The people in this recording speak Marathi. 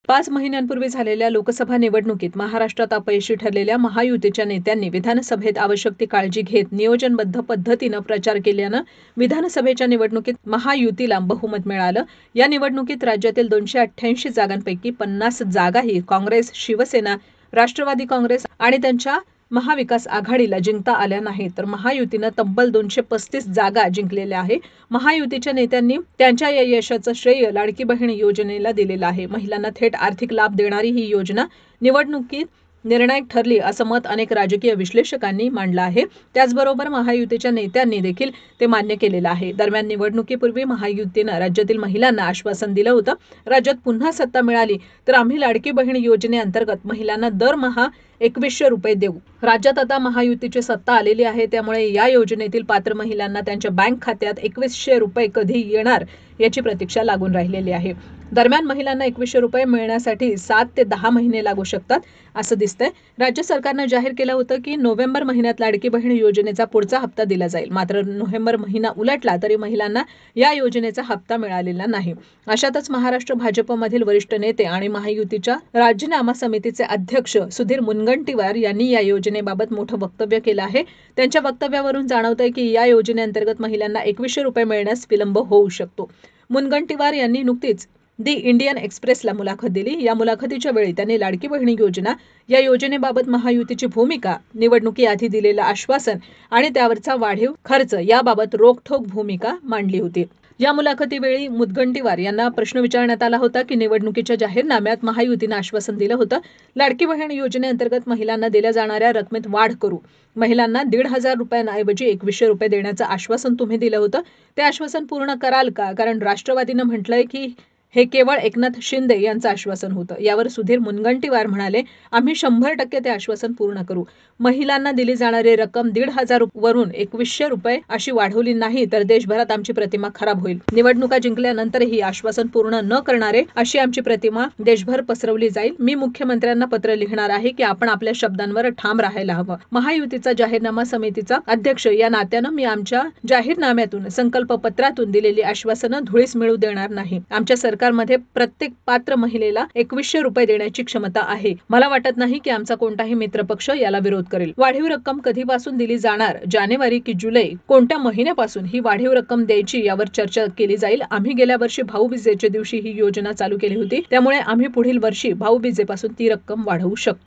5 महिन्यांपूर्वी झालेल्या लोकसभा निवडणुकीत महाराष्ट्रात अपयशी ठरलेल्या महायुतीच्या नेत्यांनी विधानसभेत आवश्यक ती काळजी घेत नियोजनबद्ध पद्धतीनं प्रचार केल्यानं विधानसभेच्या निवडणुकीत महायुतीला बहुमत मिळालं। या निवडणुकीत राज्यातील 288 जागांपैकी 50 जागाही काँग्रेस, शिवसेना, राष्ट्रवादी काँग्रेस आणि त्यांच्या महाविकास आघाडीला जिंकता आल्या नाहीत, तर महायुतीनं तब्बल 235 जागा जिंकलेल्या आहे। महायुतीच्या नेत्यांनी त्यांच्या या यशाचं श्रेय लाडकी बहीण योजनेला दिलेलं आहे। महिलांना थेट आर्थिक लाभ देणारी ही योजना निवडणुकीत निर्णायक ठरली असं मत अनेक राजकीय विश्लेषकांनी मांडलं आहे। त्याचबरोबर महायुतीच्या नेत्यांनी देखील ते मान्य केलेलं आहे। दरम्यान निवडणुकीपूर्वी महायुतीनं राज्यातील महिलांना आश्वासन दिलं होतं, राज्यात पुन्हा सत्ता मिळाली तर आम्ही लाडकी बहीण योजनेअंतर्गत महिलांना दरमहा 2100 रुपये देऊ। राज्यात आता महायुतीची सत्ता आलेली आहे, त्यामुळे या योजनेतील पात्र महिलांना त्यांच्या बँक खात्यात 2100 रुपये कधी येणार याची प्रतीक्षा लागून राहिलेली आहे। दरम्यान महिलांना 2100 रुपये मिळण्यासाठी 7 ते 10 महिने लागू शकतात असं दिसतंय। राज्य सरकारनं जाहीर केलं होतं की नोव्हेंबर महिन्यात लाडकी बहीण योजनेचा पुढचा हप्ता दिला जाईल, मात्र नोव्हेंबर महिना उलटला तरी महिलांना या योजनेचा हप्ता मिळालेला नाही। अशातच महाराष्ट्र भाजपमधील वरिष्ठ नेते आणि महायुतीच्या राजीनामा समितीचे अध्यक्ष सुधीर मुनगंटीवार यांनी या योजनेबाबत मोठं वक्तव्य केलं आहे। त्यांच्या वक्तव्यावरून जाणवतंय की या योजनेअंतर्गत महिलांना 2100 रुपये मिळण्यास विलंब होऊ शकतो। मुनगंटीवार यांनी नुकतीच दी इंडियन एक्सप्रेसला मुलाखत दिली। या मुलाखतीच्या वेळी त्यांनी लाडकी बहिणी योजना या योजनेबाबत महायुतीची भूमिका, निवडणुकीआधी दिलेलं आश्वासन आणि त्यावरचा वाढीव खर्च याबाबत रोखठोक भूमिका मांडली होती। या मुलाखतीवेळी मुनगंटीवार यांना प्रश्न विचारण्यात आला होता की निवडणुकीच्या जाहीरनाम्यात महायुतीनं आश्वासन दिलं होतं, लाडकी बहीण योजनेअंतर्गत महिलांना दिल्या जाणाऱ्या रकमेत वाढ करू। महिलांना 1500 रुपयांऐवजी 2100 रुपये देण्याचं आश्वासन तुम्ही दिलं होतं, ते आश्वासन पूर्ण कराल का? कारण राष्ट्रवादीनं म्हटलंय की हे केवळ एकनाथ शिंदे यांचं आश्वासन होतं। यावर सुधीर मुनगंटीवार म्हणाले, आम्ही 100% ते आश्वासन पूर्ण करू। महिलांना दिली जाणारी रक्कम 1500 वरून 2100 रुपये अशी वाढवली नाही तर देशभरात आमची प्रतिमा खराब होईल। निवडणुका जिंकल्यानंतरही आश्वासन पूर्ण न करणारे अशी आमची प्रतिमा देशभर पसरवली जाईल। मी मुख्यमंत्र्यांना पत्र लिहिणार आहे की आपण आपल्या शब्दांवर ठाम राहायला हवं। महायुतीचा जाहीरनामा समितीचा अध्यक्ष या नात्यानं मी आमच्या जाहीरनाम्यातून, संकल्पपत्रातून दिलेली आश्वासनं धुळीस मिळू देणार नाही। आमच्या सरकारमध्ये प्रत्येक पात्र महिलेला 2100 रुपये देण्याची क्षमता आहे। मला वाटत नाही की आमचा कोणताही मित्रपक्ष याला विरोध करेल। वाढीव रक्कम कधीपासून दिली जाणार, जानेवारी की जुलै, कोणत्या महिन्यापासून ही वाढीव रक्कम द्यायची यावर चर्चा केली जाईल। आम्ही गेल्या वर्षी भाऊबीजेच्या दिवशी ही योजना चालू केली होती, त्यामुळे आम्ही पुढील वर्षी भाऊबीजेपासून ती रक्कम वाढवू शकतो।